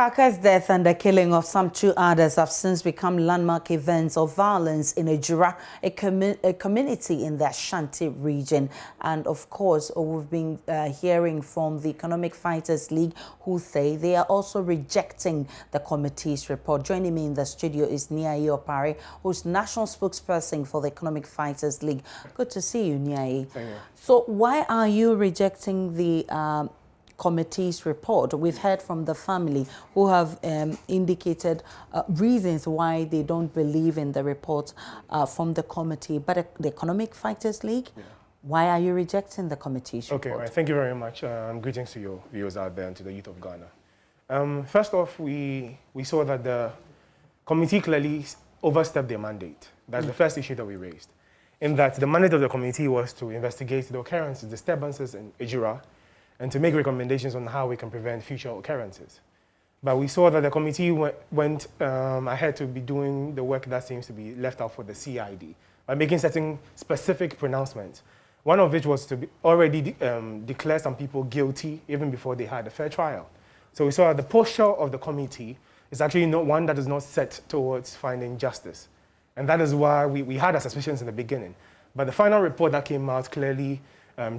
Kaaka's death and the killing of some 2 others have since become landmark events of violence in EJURA, a community in the Ashanti region. And of course, we've been hearing from the Economic Fighters League, who say they are also rejecting the committee's report. Joining me in the studio is Niaye Opare, who's national spokesperson for the Economic Fighters League. Good to see you, Niaye. Thank you. So why are you rejecting the committee's report? We've heard from the family who have indicated reasons why they don't believe in the report from the committee. But the Economic Fighters League, why are you rejecting the committee's report? Okay, right. Thank you very much. Greetings to your viewers out there and to the youth of Ghana. First off, we saw that the committee clearly overstepped their mandate. That's the first issue that we raised. In that the mandate of the committee was to investigate the occurrences, disturbances in EJURA, and to make recommendations on how we can prevent future occurrences. But we saw that the committee went ahead to be doing the work that seems to be left out for the CID by making certain specific pronouncements. One of which was to already declare some people guilty even before they had a fair trial. So we saw that the posture of the committee is actually not one that is not set towards finding justice. And that is why we had our suspicions in the beginning. But the final report that came out clearly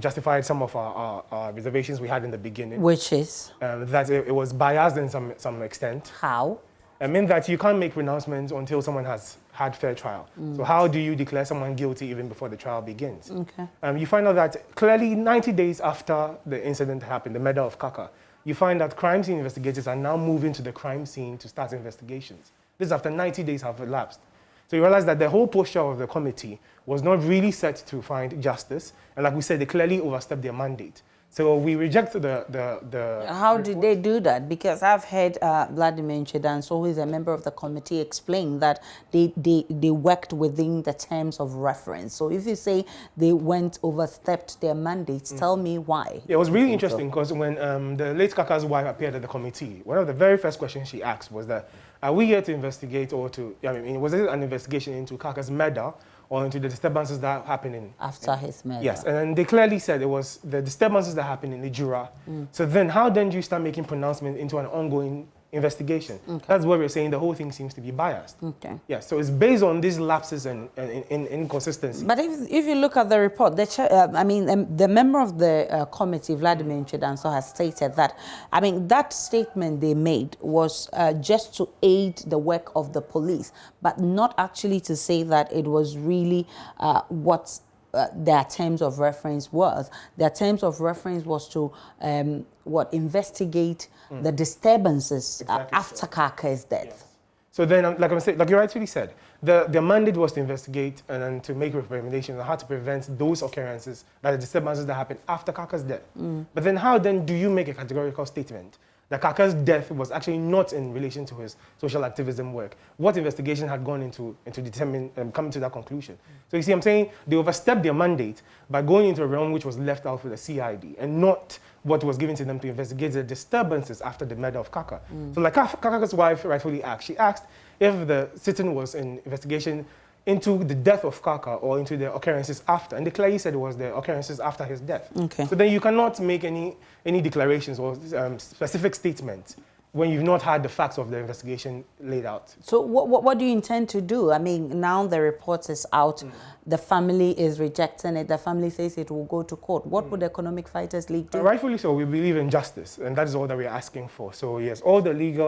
justified some of our reservations we had in the beginning. Which is? That it was biased in some extent. How? I mean that you can't make pronouncements until someone has had fair trial. So how do you declare someone guilty even before the trial begins? Okay. You find out that clearly 90 days after the incident happened, the murder of Kaaka, you find that crime scene investigators are now moving to the crime scene to start investigations. This is after 90 days have elapsed. So you realize that the whole posture of the committee was not really set to find justice. And like we said, they clearly overstepped their mandate. So we reject the How report. did they do that? Because I've heard Vladimir Nchedanso, who is a member of the committee, explain that they worked within the terms of reference. So if you say they overstepped their mandates, tell me why. Yeah, it was really interesting because when the late Kaaka's wife appeared at the committee, one of the very first questions she asked was that, are we here to investigate or to, was it an investigation into Kaaka's murder or into the disturbances that happened after his murder? Yes, and they clearly said it was the disturbances that happened in EJURA. So then how then do you start making pronouncements into an ongoing investigation? Okay. That's what we're saying. The whole thing seems to be biased. Okay. Yeah, so it's based on these lapses and inconsistency. But if you look at the report, the member of the committee, Vladimir Nchedanso, has stated that, that statement they made was just to aid the work of the police, but not actually to say that it was really what their terms of reference was. Their terms of reference was to investigate the disturbances after Kaaka's death. Yes. So then, like you rightfully said, the mandate was to investigate and to make recommendations on how to prevent those occurrences, that the disturbances that happened after Kaaka's death. But then how then do you make a categorical statement that Kaaka's death was actually not in relation to his social activism work? What investigation had gone into determine coming to that conclusion? So you see, I'm saying they overstepped their mandate by going into a realm which was left out for the CID and not what was given to them to investigate the disturbances after the murder of Kaaka. So like Kaaka's wife rightfully asked, she asked if the sitting was an investigation into the death of Kaaka or into the occurrences after, and they clearly said it was the occurrences after his death. Okay. So then you cannot make any declarations or specific statements when you've not had the facts of the investigation laid out. So what do you intend to do? Now the report is out, the family is rejecting it, the family says it will go to court. What would the Economic Fighters League do? Rightfully so, we believe in justice, and that is all that we're asking for. So yes, all the legal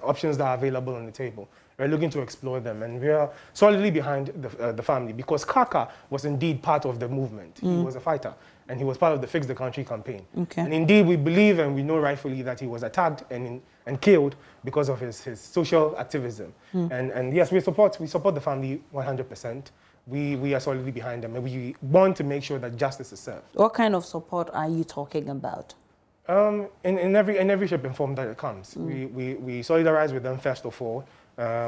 options that are available on the table, we're looking to explore them, and we are solidly behind the family because Kaaka was indeed part of the movement. He was a fighter, and he was part of the Fix the Country campaign. Okay. And indeed, we believe and we know rightfully that he was attacked and killed because of his social activism. And yes, we support the family 100%. We are solidly behind them, and we want to make sure that justice is served. What kind of support are you talking about? In every shape and form that it comes. We solidarize with them first of all.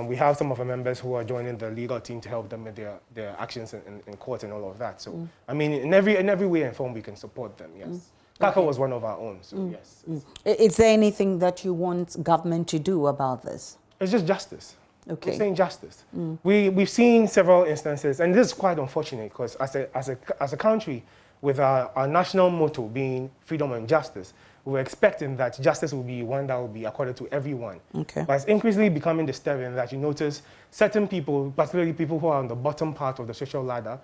We have some of our members who are joining the legal team to help them with their actions in court and all of that. So, in every way and form we can support them, yes. Kaaka was one of our own, so yes. Is there anything that you want government to do about this? It's just justice. Okay. We're saying justice. We've seen several instances, and this is quite unfortunate because as a country, with our national motto being freedom and justice, we were expecting that justice will be one that will be accorded to everyone. Okay. But it's increasingly becoming disturbing that you notice certain people, particularly people who are on the bottom part of the social ladder,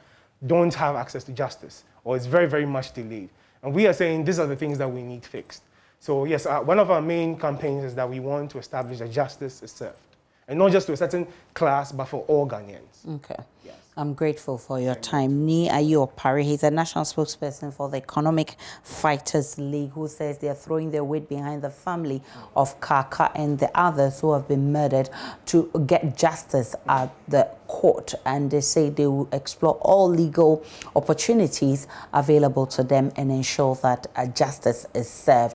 don't have access to justice, or it's very, very much delayed. And we are saying these are the things that we need fixed. So yes, one of our main campaigns is that we want to establish that justice is served. And not just to a certain class, but for all Ghanaians. Okay. Yes. I'm grateful for your time. Ni Ayopari, he's a national spokesperson for the Economic Fighters League, who says they are throwing their weight behind the family of Kaaka and the others who have been murdered to get justice at the court. And they say they will explore all legal opportunities available to them and ensure that justice is served.